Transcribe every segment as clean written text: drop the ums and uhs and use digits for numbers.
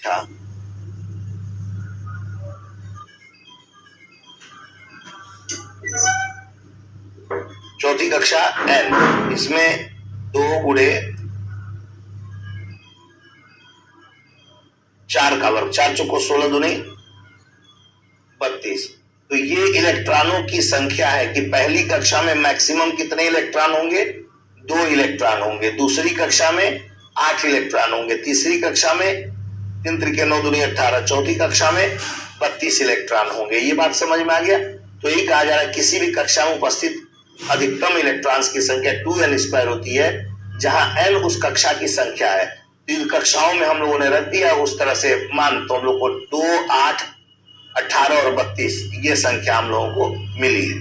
कक्षा चौथी कक्षा n, इसमें 2 गुणे 4 का वर्ग, 4 चौको 16 दूनी 32। तो ये इलेक्ट्रॉनों की संख्या है कि पहली कक्षा में मैक्सिमम कितने इलेक्ट्रॉन होंगे, 2 इलेक्ट्रॉन होंगे, दूसरी कक्षा में 8 इलेक्ट्रॉन होंगे, तीसरी कक्षा में 3 त्रिके 9 दूनी 18, चौथी कक्षा में 32 इलेक्ट्रॉन होंगे। ये बात समझ में आ गया। तो यही कहा जा रहा है किसी भी कक्षा में उपस्थित अधिकतम इलेक्ट्रॉन्स की संख्या 2n² होती है, जहां n उस कक्षा की संख्या है। तो इन कक्षाओं में हम लोगों ने रख दिया उस तरह से मान, तो हम लोग को 2, 8, 18 और 32 ये संख्या हम लोगों को मिली है।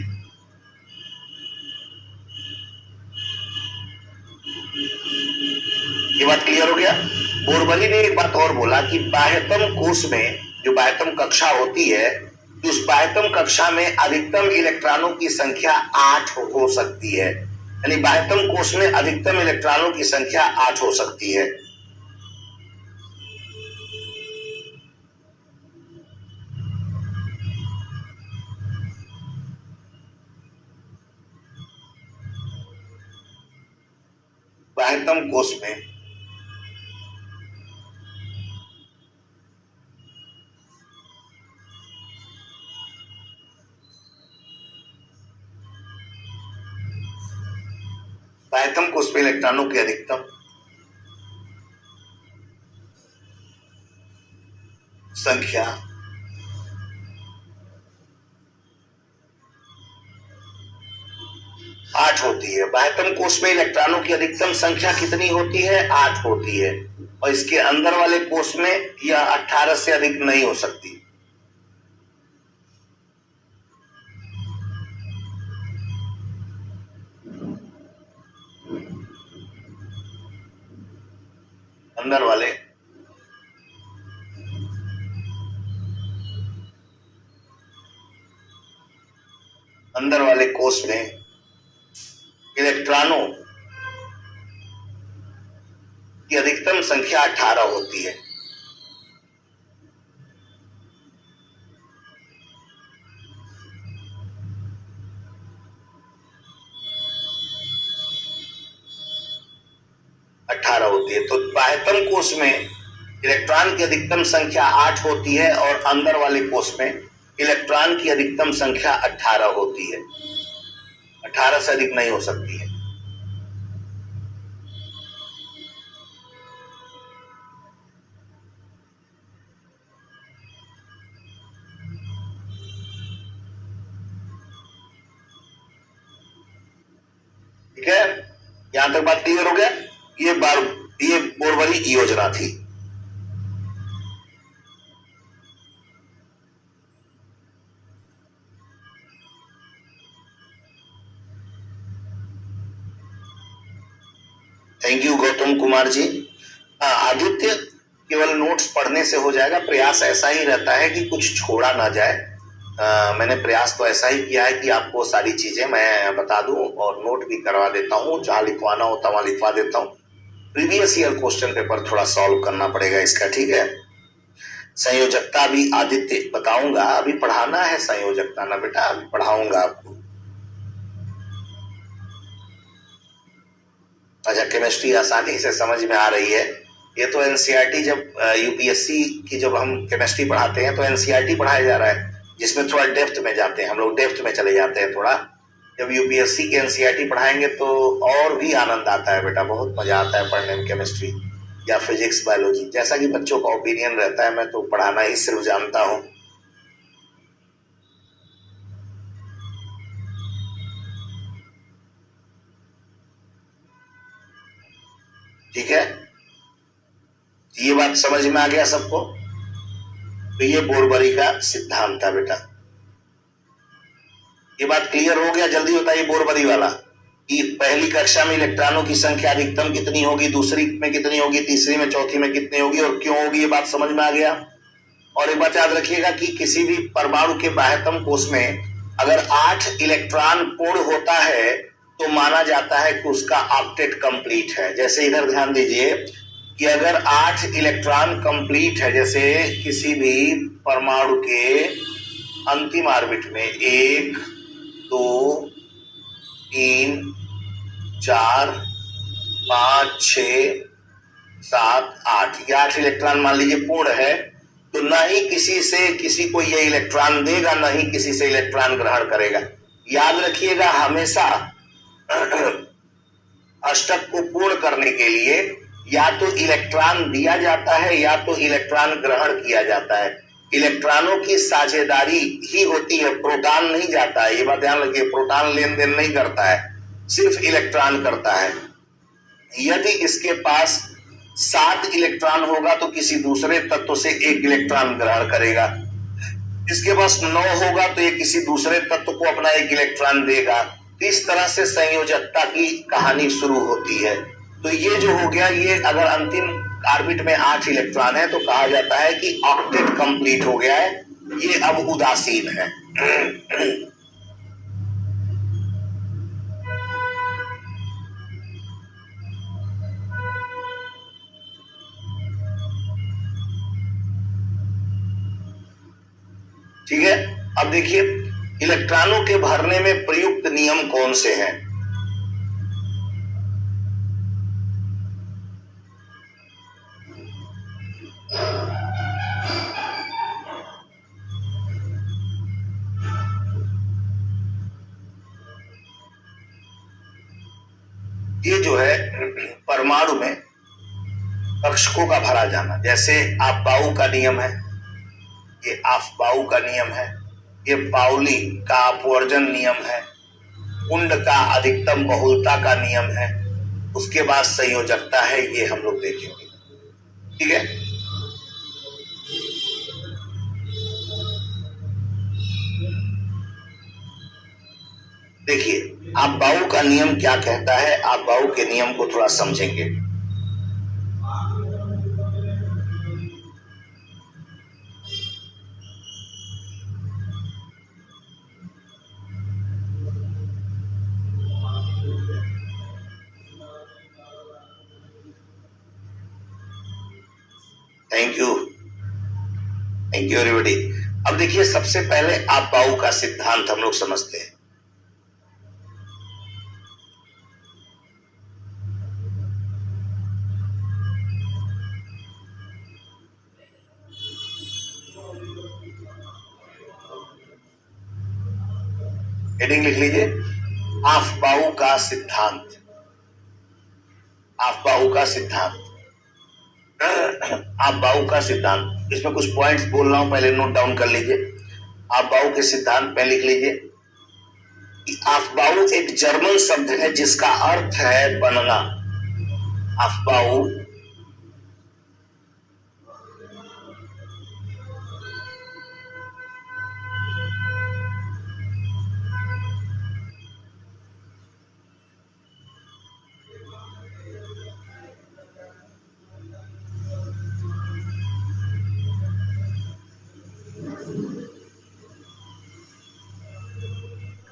ये बात क्लियर हो गया। बोरवली ने एक बात और बोला कि बाह्यतम कोश में जो बाह्यतम कक्षा होती है, तो उस बाह्यतम कक्षा में अधिकतम इलेक्ट्रॉनों की संख्या 8 हो सकती है। यानी बाह्यतम कोश में अधिकतम इलेक्ट्रॉनों की संख्या 8 हो सकती है। बाह्यतम कोश में बाह्यतम कोश में इलेक्ट्रॉनों की अधिकतम संख्या 8 होती है। बाह्यतम कोश में इलेक्ट्रॉनों की अधिकतम संख्या कितनी होती है, 8 होती है। और इसके अंदर वाले कोश में यह 18 से अधिक नहीं हो सकती। अंदर वाले कोश में इलेक्ट्रॉनों की अधिकतम संख्या 18 होती है। तो बाह्यतम कोश में इलेक्ट्रॉन की अधिकतम संख्या 8 होती है और अंदर वाले कोश में इलेक्ट्रॉन की अधिकतम संख्या 18 होती है। 18 से अधिक नहीं हो सकती है। ठीक है, यहां तक बात क्लियर हो गया। ये बोरवली की योजना थी। Thank you Gautam Kumar ji. आदित्य, केवल नोट्स पढ़ने से हो जाएगा, प्रयास ऐसा ही रहता है कि कुछ छोड़ा ना जाए। मैंने प्रयास तो ऐसा ही किया है कि आपको सारी चीजें मैं बता दूं और नोट भी करवा देता हूं, जहां लिखवाना हो तहां लिखवा देता हूं। प्रीवियस ईयर क्वेश्चन पेपर थोड़ा सॉल्व करना पड़ेगा इसका, ठीक है। संयोजकता भी आदित्य बताऊंगा, अभी पढ़ाना है संयोजकता ना बेटा, अभी पढ़ाऊंगा आपको। अच्छा, केमिस्ट्री आसानी से समझ में आ रही है। ये तो एनसीईआरटी, जब यूपीएससी की जब हम केमिस्ट्री पढ़ाते हैं तो एनसीईआरटी पढ़ाया जा रहा है, जिसमें थोड़ा डेप्थ में जाते हैं हम लोग, डेप्थ में चले जाते हैं थोड़ा। जब यूपीएससी के एनसीईआरटी पढ़ाएंगे तो और भी आनंद आता है बेटा, बहुत मजा आता है पढ़ने में केमिस्ट्री या फिजिक्स बायोलॉजी। जैसा कि बच्चों का ओपिनियन रहता है, मैं तो पढ़ाना ही सिर्फ जानता हूँ। ठीक है, ये बात समझ में आ गया सबको। तो ये बोरवली का सिद्धांत था बेटा, ये बात क्लियर हो गया। जल्दी बताइए बोरवली वाला कि पहली कक्षा में इलेक्ट्रॉनों की संख्या अधिकतम कितनी होगी, दूसरी में कितनी होगी, तीसरी में, चौथी में कितनी होगी और क्यों होगी, ये बात समझ में आ गया। और एक बात याद रखिएगा कि किसी भी परमाणु के बाह्यतम कोश में अगर 8 इलेक्ट्रॉन पूर्ण होता है तो माना जाता है कि उसका ऑक्टेट कंप्लीट है। जैसे इधर ध्यान दीजिए, कि अगर 8 इलेक्ट्रॉन कंप्लीट है, जैसे किसी भी परमाणु के अंतिम ऑर्बिट में 1 2 3 4 5 6 7 8, ये 8 इलेक्ट्रॉन मान लीजिए पूर्ण है, तो ना ही किसी से किसी को ये इलेक्ट्रॉन देगा, ना ही किसी से इलेक्ट्रॉन ग्रहण करेगा। याद रखिएगा, हमेशा अष्टक को पूर्ण करने के लिए या तो इलेक्ट्रॉन दिया जाता है या तो इलेक्ट्रॉन ग्रहण किया जाता है। इलेक्ट्रॉनों की साझेदारी ही होती है, प्रोटॉन नहीं जाता है। ये बात ध्यान रखिए, प्रोटॉन लेन देन नहीं करता है, सिर्फ इलेक्ट्रॉन करता है। यदि इसके पास 7 इलेक्ट्रॉन होगा तो किसी दूसरे तत्व से 1 इलेक्ट्रॉन ग्रहण करेगा। इसके पास 9 होगा तो ये किसी दूसरे तत्व को अपना 1 इलेक्ट्रॉन देगा। तो इस तरह से संयोजकता की कहानी शुरू होती है। तो ये जो हो गया, ये अगर अंतिम ऑर्बिट में 8 इलेक्ट्रॉन है तो कहा जाता है कि ऑक्टेट कंप्लीट हो गया है, ये अब उदासीन है। ठीक है, अब देखिए इलेक्ट्रॉनों के भरने में प्रयुक्त नियम कौन से हैं। ये जो है परमाणु में कक्षकों का भरा जाना, जैसे आपबाऊ का नियम है, ये आफबाऊ का नियम है, ये पाउली का अपवर्जन नियम है, कुंड का अधिकतम बहुलता का नियम है, उसके बाद संयोजकता है, ये हम लोग देखेंगे। ठीक है, देखिए आपबाऊ का नियम क्या कहता है, आपबाऊ के नियम को थोड़ा समझेंगे। Thank you everybody. अब देखिए सबसे पहले आपबाऊ का सिद्धांत हम लोग समझते हैं। हेडिंग लिख लीजिए, आफबाऊ का सिद्धांत। आफबाऊ का सिद्धांत, आफबाऊ का सिद्धांत, इसमें कुछ पॉइंट्स बोल रहा हूं, पहले नोट डाउन कर लीजिए। आफबाऊ के सिद्धांत में लिख लीजिए कि आफबाऊ एक जर्मन शब्द है जिसका अर्थ है बनना। आफबाऊ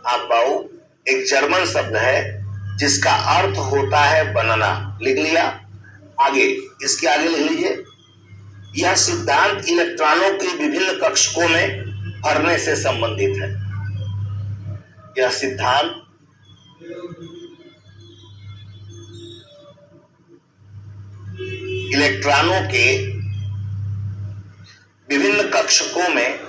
आपबाऊ एक जर्मन शब्द है जिसका अर्थ होता है बनना। लिख लिया, आगे इसके आगे लिख लीजिए, यह सिद्धांत इलेक्ट्रॉनों के विभिन्न कक्षकों में भरने से संबंधित है। यह सिद्धांत इलेक्ट्रॉनों के विभिन्न कक्षकों में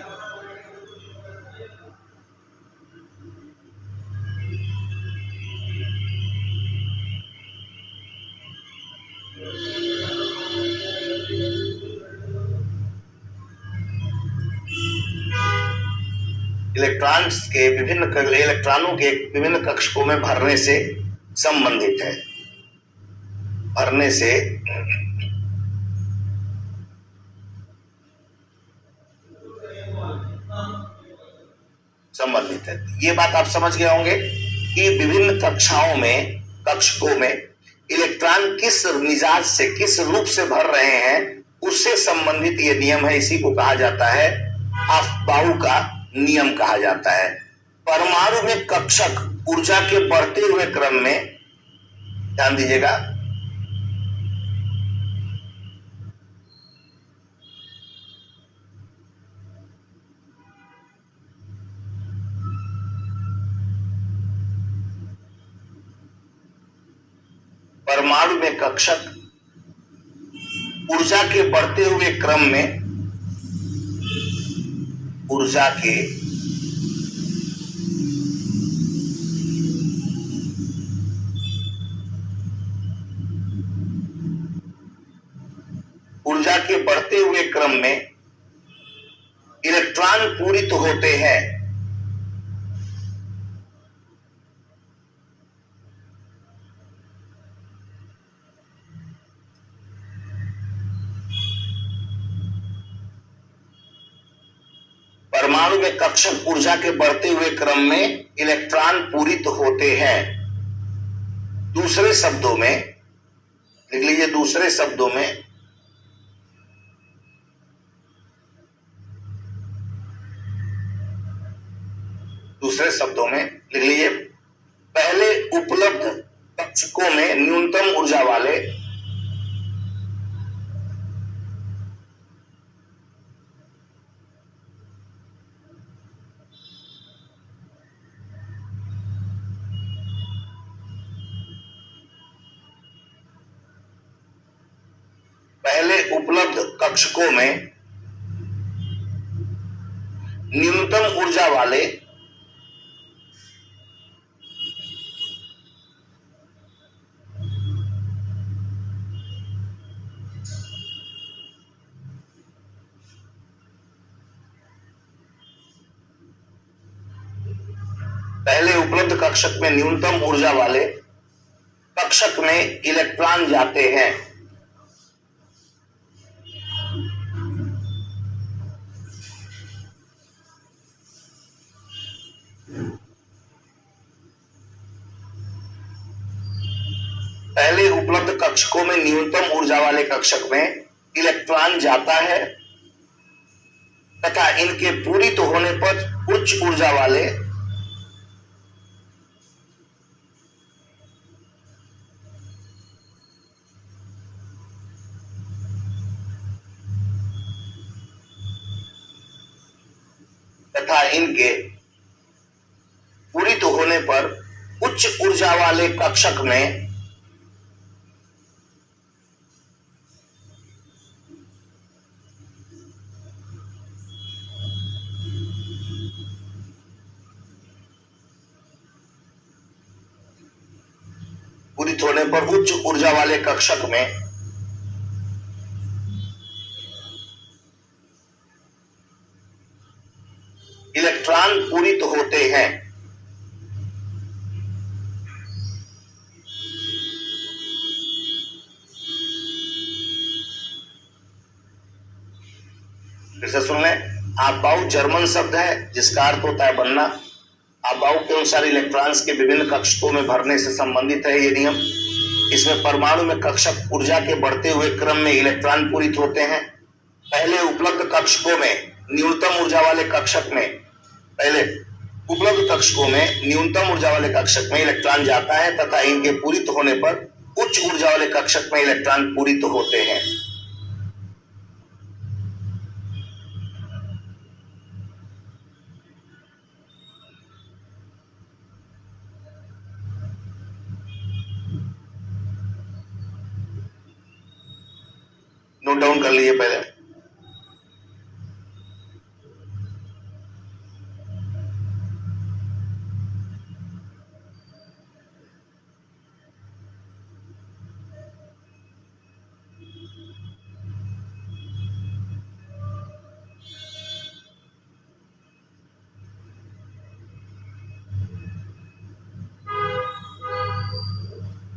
इलेक्ट्रॉनों के विभिन्न कक्षकों में भरने से संबंधित है। भरने से संबंधित है। ये बात आप समझ गए होंगे कि विभिन्न कक्षकों में इलेक्ट्रॉन किस मिजाज से, किस रूप से भर रहे हैं, उससे संबंधित ये नियम है। इसी को कहा जाता है आफबाऊ का नियम कहा जाता है। परमाणु में कक्षक ऊर्जा के बढ़ते हुए क्रम में, ध्यान दीजिएगा, परमाणु में कक्षक ऊर्जा के बढ़ते हुए क्रम में ऊर्जा के बढ़ते हुए क्रम में इलेक्ट्रॉन पूरित होते हैं। परमाणु में कक्षक ऊर्जा के बढ़ते हुए क्रम में इलेक्ट्रॉन पूरित होते हैं। दूसरे शब्दों में लिख लीजिए, दूसरे शब्दों में लिख लीजिए, पहले उपलब्ध कक्षकों में न्यूनतम ऊर्जा वाले कक्षकों में न्यूनतम ऊर्जा वाले कक्षक में न्यूनतम ऊर्जा वाले कक्षक में इलेक्ट्रॉन जाते हैं। पहले उपलब्ध कक्षकों में न्यूनतम ऊर्जा वाले कक्षक में इलेक्ट्रॉन जाता है तथा इनके पूरित होने पर उच्च ऊर्जा वाले उच्च ऊर्जा वाले कक्षक में इलेक्ट्रॉन पूरित होते हैं। फिर से सुन लें, आबाऊ जर्मन शब्द है जिसका अर्थ होता है बनना। आबाऊ के अनुसार इलेक्ट्रॉन्स के विभिन्न कक्षकों में भरने से संबंधित है ये नियम। इसमें परमाणु में कक्षक ऊर्जा के बढ़ते हुए क्रम में इलेक्ट्रॉन पूरित होते हैं। पहले उपलब्ध कक्षकों में न्यूनतम ऊर्जा वाले कक्षक में इलेक्ट्रॉन जाता है तथा इनके पूरित होने पर उच्च ऊर्जा वाले कक्षक में इलेक्ट्रॉन पूरित होते हैं। नोट डाउन कर लीजिए पहले।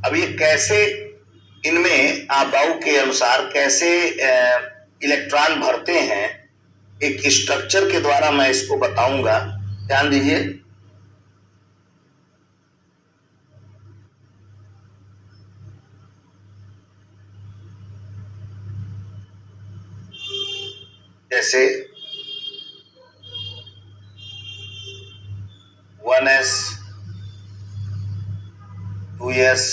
अब ये कैसे, इनमें आबाऊ के अनुसार कैसे इलेक्ट्रॉन भरते हैं, एक स्ट्रक्चर के द्वारा मैं इसको बताऊंगा, ध्यान दीजिए। जैसे 1s 2s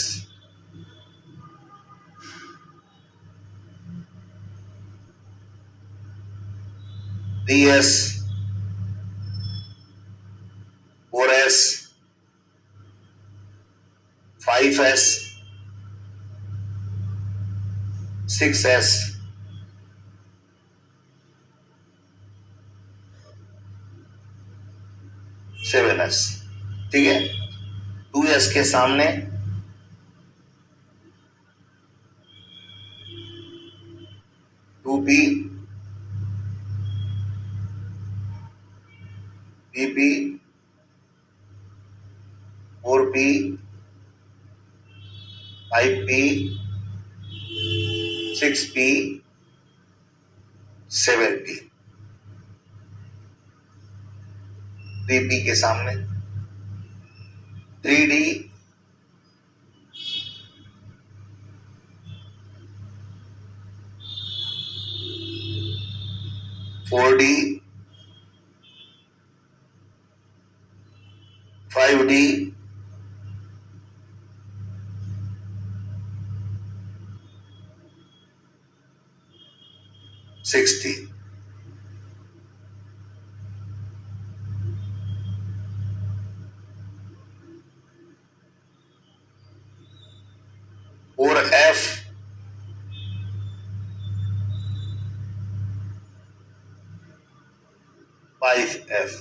3s 4s 5s 6s, 7s। ठीक है, 2s के सामने 2p, pp, 4p, 5p, 6p, 7p। 3p के सामने 3d, 4d, 5d, 6d। 4f, 5f।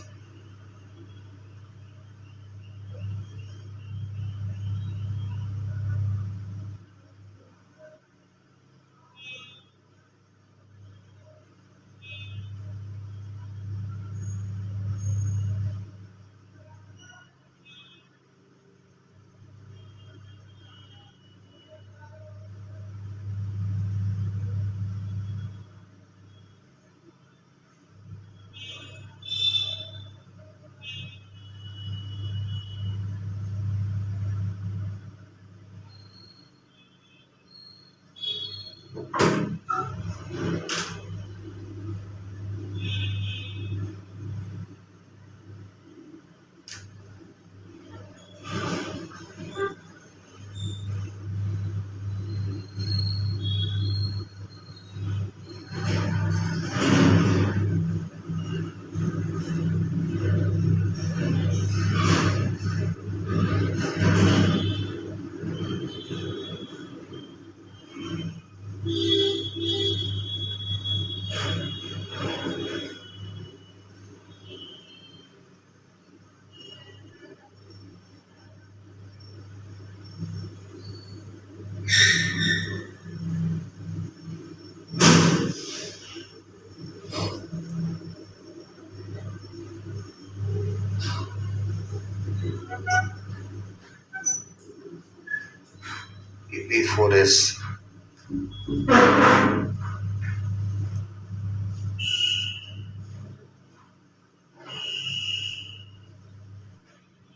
pp4s,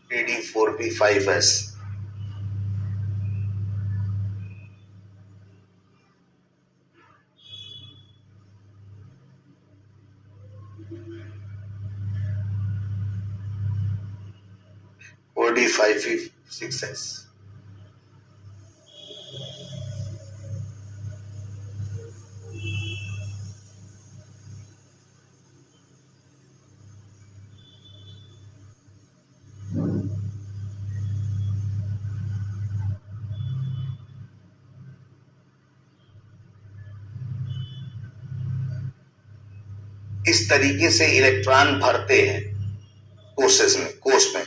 pd4p5s, 4d5p6s। इस तरीके से इलेक्ट्रॉन भरते हैं कोष में।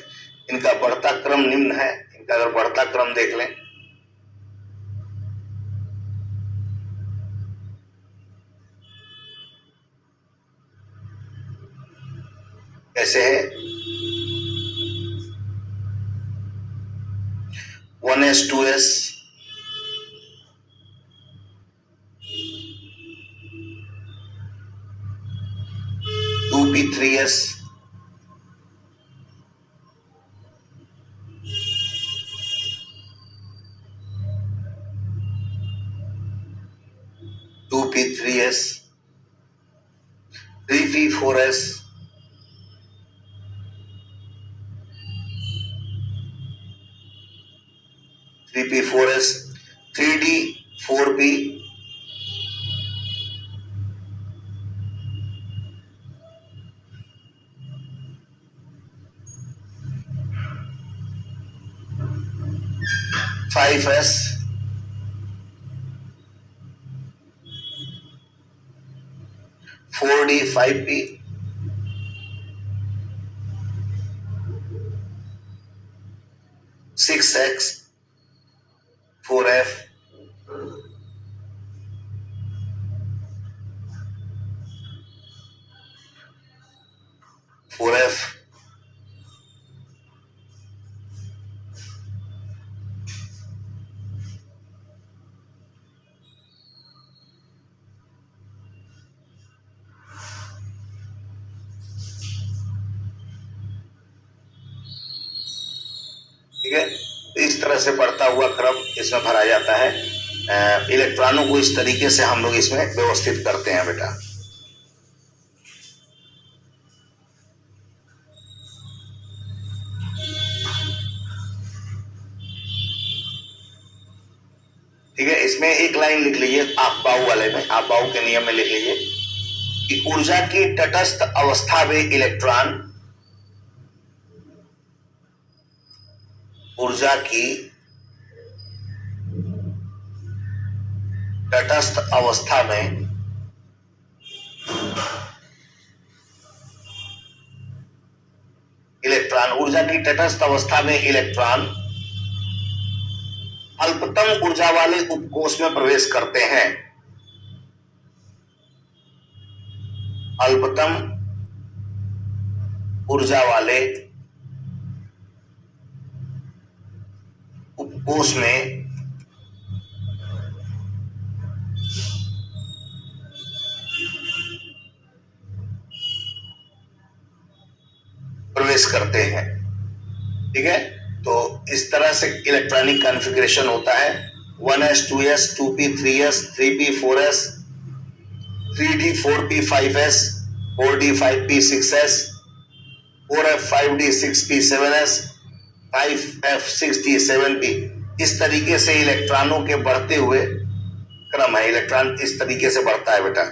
इनका बढ़ता क्रम निम्न है। इनका अगर बढ़ता क्रम देख लें, कैसे है? 1s, 2s, 2p, 3s, 2p, 3s, 3p, 4s, 3p, 4s, 3d, 4p, 5s, 4d 5p, 6x 4f, 4f, ठीक है। तो इस तरह से बढ़ता हुआ क्रम इसमें भरा जाता है। इलेक्ट्रॉनों को इस तरीके से हम लोग इसमें व्यवस्थित करते हैं बेटा। ठीक है, इसमें एक लाइन लिख लीजिए आप बाऊ वाले में, आप बाऊ के नियम में लिख लीजिए कि ऊर्जा की तटस्थ अवस्था में इलेक्ट्रॉन, ऊर्जा की तटस्थ अवस्था में इलेक्ट्रॉन, ऊर्जा की तटस्थ अवस्था में इलेक्ट्रॉन अल्पतम ऊर्जा वाले उपकोष में प्रवेश करते हैं। अल्पतम ऊर्जा वाले उपकोष में प्रवेश करते हैं। ठीक है, तो इस तरह से इलेक्ट्रॉनिक कॉन्फ़िगरेशन होता है। 1s 2s 2p 3s 3p 4s 3d 4p 5s 4d 5p 6s 4f 5d 6p 7s 5f 6d 7p। इस तरीके से इलेक्ट्रॉनों के बढ़ते हुए क्रम है। इलेक्ट्रॉन इस तरीके से बढ़ता है बेटा।